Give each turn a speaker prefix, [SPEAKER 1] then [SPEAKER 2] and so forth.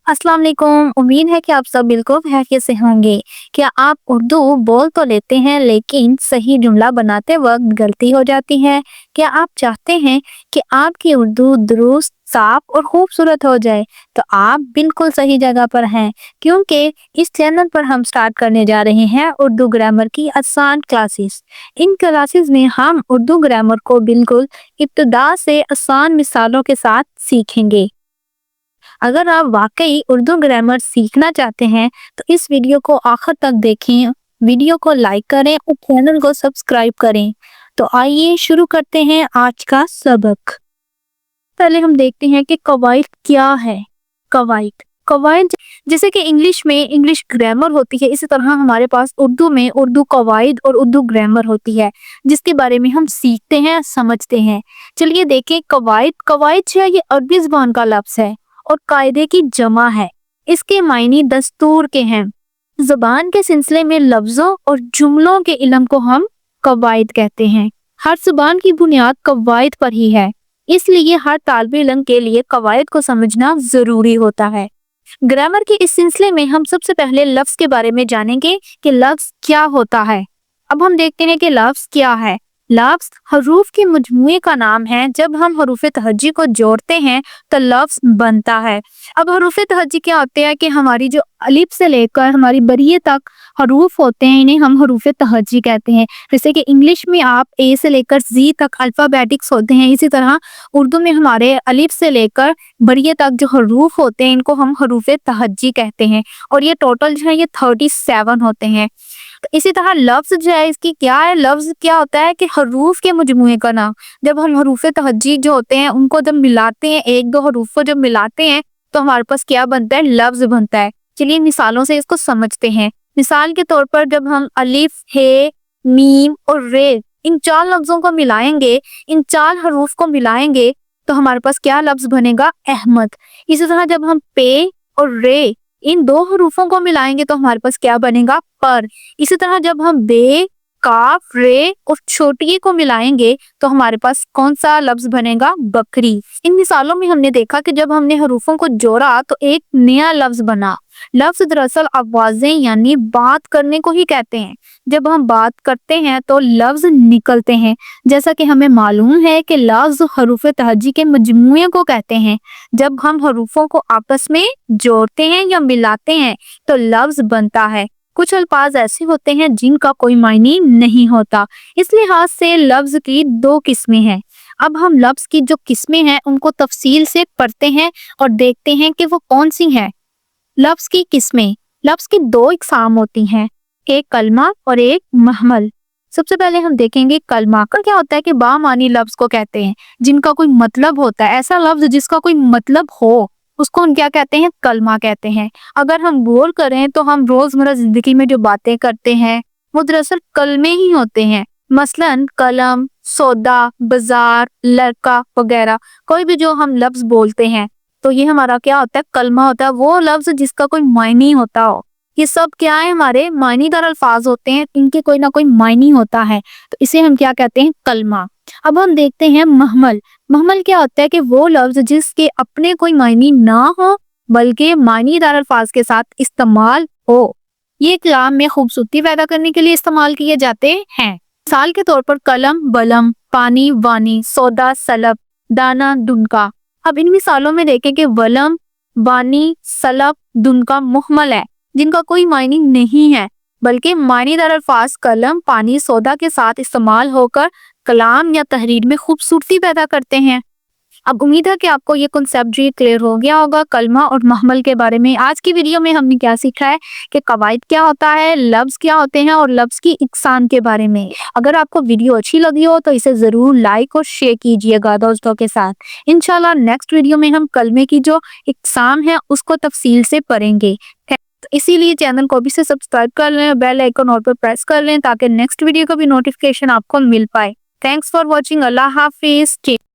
[SPEAKER 1] अस्सलाम वालेकुम। उम्मीद है कि आप सब बिल्कुल खैरियत से होंगे। क्या आप उर्दू बोल तो लेते हैं लेकिन सही जुमला बनाते वक्त गलती हो जाती है? क्या आप चाहते हैं कि आपकी उर्दू दुरुस्त, साफ और खूबसूरत हो जाए? तो आप बिल्कुल सही जगह पर हैं, क्योंकि इस चैनल पर हम स्टार्ट करने जा रहे हैं उर्दू ग्रामर की आसान क्लासेस। इन क्लासेस में हम उर्दू ग्रामर को बिल्कुल इब्तिदा से आसान मिसालों के साथ सीखेंगे। अगर आप वाकई उर्दू ग्रामर सीखना चाहते हैं तो इस वीडियो को आखिर तक देखें, वीडियो को लाइक करें और चैनल को सब्सक्राइब करें। तो आइए शुरू करते हैं आज का सबक। पहले हम देखते हैं कि कवायद क्या है। कवायद कवायद जैसे कि इंग्लिश में इंग्लिश ग्रामर होती है, इसी तरह हमारे पास उर्दू में उर्दू कवायद और उर्दू ग्रामर होती है, जिसके बारे में हम सीखते हैं, समझते हैं। चलिए देखें कवायद। कवायद जो है ये अरबी ज़बान का लफ्ज़ है और कायदे की जमा है। इसके मायने दस्तूर के हैं। ज़बान के सिलसिले में लफ्ज़ों और जुमलों के इल्म को हम कवायद कहते हैं। हर ज़बान की बुनियाद कवायद पर ही है, इसलिए हर तालिबे इल्म के लिए कवायद को समझना ज़रूरी होता है। ग्रामर के इस सिलसिले में हम सबसे पहले लफ्ज़ के बारे में जानेंगे कि लफ्ज़ क्या होता है। अब हम देखते हैं कि लफ्ज़ क्या है। लफ्ज़ हरूफ के मजमूए का नाम है। जब हम हरूफ तहज्जी को जोड़ते हैं तो लफ्ज़ बनता है। अब हरूफ तहज्जी क्या होते हैं कि हमारी जो अलिफ से लेकर हमारी बरिए तक हरूफ होते हैं, इन्हें हम हरूफ तहज्जी कहते हैं। जैसे कि इंग्लिश में आप ए से लेकर जी तक अल्फ़ाबेटिक्स होते हैं, इसी तरह उर्दू में हमारे अलिफ से लेकर बरिए तक जो हरूफ होते हैं इनको हम हरूफ तहज्जी कहते हैं, और ये टोटल जो है ये 37 होते हैं। तो इसी तरह लफ्ज़ जो है इसकी क्या है, लफ्ज़ क्या होता है कि हरूफ के मजमूए का नाम। जब हम हरूफ तहज्जी जो होते हैं उनको जब मिलाते हैं, एक दो हरूफ को जब मिलाते हैं तो हमारे पास क्या बनता है, लफ्ज़ बनता है। चलिए मिसालों से इसको समझते हैं। मिसाल के तौर पर जब हम अलिफ, हे, मीम और रे इन 4 लफ्ज़ों को मिलाएंगे, इन 4 हरूफ को मिलाएंगे तो हमारे पास क्या लफ्ज़ बनेगा, अहमद। इसी तरह जब हम पे और रे इन 2 हरूफों को मिलाएंगे तो हमारे पास क्या बनेगा, पर। इसी तरह जब हम बे, काफ, रे और छोटी ए को मिलाएंगे तो हमारे पास कौन सा लफ्ज़ बनेगा, बकरी। इन मिसालों में हमने देखा कि जब हमने हरूफों को जोड़ा तो एक नया लफ्ज़ बना। लफ्ज़ दरअसल आवाज़ें यानी बात करने को ही कहते हैं। जब हम बात करते हैं तो लफ्ज़ निकलते हैं। जैसा कि हमें मालूम है कि लफ्ज़ हरूफ तहज्जी के मजमूए को कहते हैं। जब हम हरूफों को आपस में जोड़ते हैं या मिलाते हैं तो लफ्ज़ बनता है। कुछ अल्फाज ऐसे होते हैं जिनका कोई मायने नहीं होता, इस लिहाज से लफ्ज़ की 2 किस्में हैं। अब हम लफ्ज़ की जो किस्में हैं उनको तफसील से पढ़ते हैं और देखते हैं कि वो कौन सी हैं। लफ्ज़ की किस्में। लफ्ज़ की 2 इकसाम होती हैं, एक कलमा और एक महमल। सबसे पहले हम देखेंगे कलमा। का क्या होता है कि बामानी लफ्ज़ को कहते हैं, जिनका कोई मतलब होता है। ऐसा लफ्ज़ जिसका कोई मतलब हो उसको हम क्या कहते हैं, कलमा कहते हैं। अगर हम गौर करें तो हम रोज़मर्रा जिंदगी में जो बातें करते हैं वो दरअसल कलमे ही होते हैं। मसलन कलम, सौदा, बाजार, लड़का वगैरह, कोई भी जो हम लफ्ज़ बोलते हैं तो ये हमारा क्या होता है, कलमा होता है। वो लफ्ज़ जिसका कोई मायने होता हो। ये सब क्या है, हमारे मायनेदार अल्फाज होते हैं, इनके कोई ना कोई मायने होता है, तो इसे हम क्या कहते हैं, कलमा। अब हम देखते हैं महमल। महमल क्या होता है कि वो लफ्ज़ जिसके अपने कोई मायने ना हो बल्कि मायनेदार अल्फाज के साथ इस्तेमाल हो। ये कलाम में खूबसूरती पैदा करने के लिए इस्तेमाल किए जाते हैं। मिसाल के तौर पर कलम, बलम, पानी, वानी, सौदा, सलब, दाना, दुनका। अब इन मिसालों में देखें कि वलम, वानी, सलब, दुनका मुहमल है, जिनका कोई मायने नहीं है बल्कि मायनेदार अल्फाज कलम, पानी, सौदा के साथ इस्तेमाल होकर कलाम या तहरीर में खूबसूरती पैदा करते हैं। अब उम्मीद है कि आपको ये कॉन्सेप्ट जो क्लियर हो गया होगा कलमा और महमल के बारे में। आज की वीडियो में हमने क्या सीखा है कि कवायद क्या होता है, लफ्ज़ क्या होते हैं और लफ्ज़ की इकसाम के बारे में। अगर आपको वीडियो अच्छी लगी हो तो इसे ज़रूर लाइक और शेयर कीजिएगा दोस्तों के साथ। इंशाल्लाह नेक्स्ट वीडियो में हम कलमे की जो इकसाम है उसको तफसील से पढ़ेंगे। तो इसीलिए चैनल को भी से सब्सक्राइब कर लें, बेल आइकन और पर प्रेस कर लें ताकि नेक्स्ट वीडियो का भी नोटिफिकेशन आपको मिल पाए। Thanks for watching. अल्लाह हाफिज़।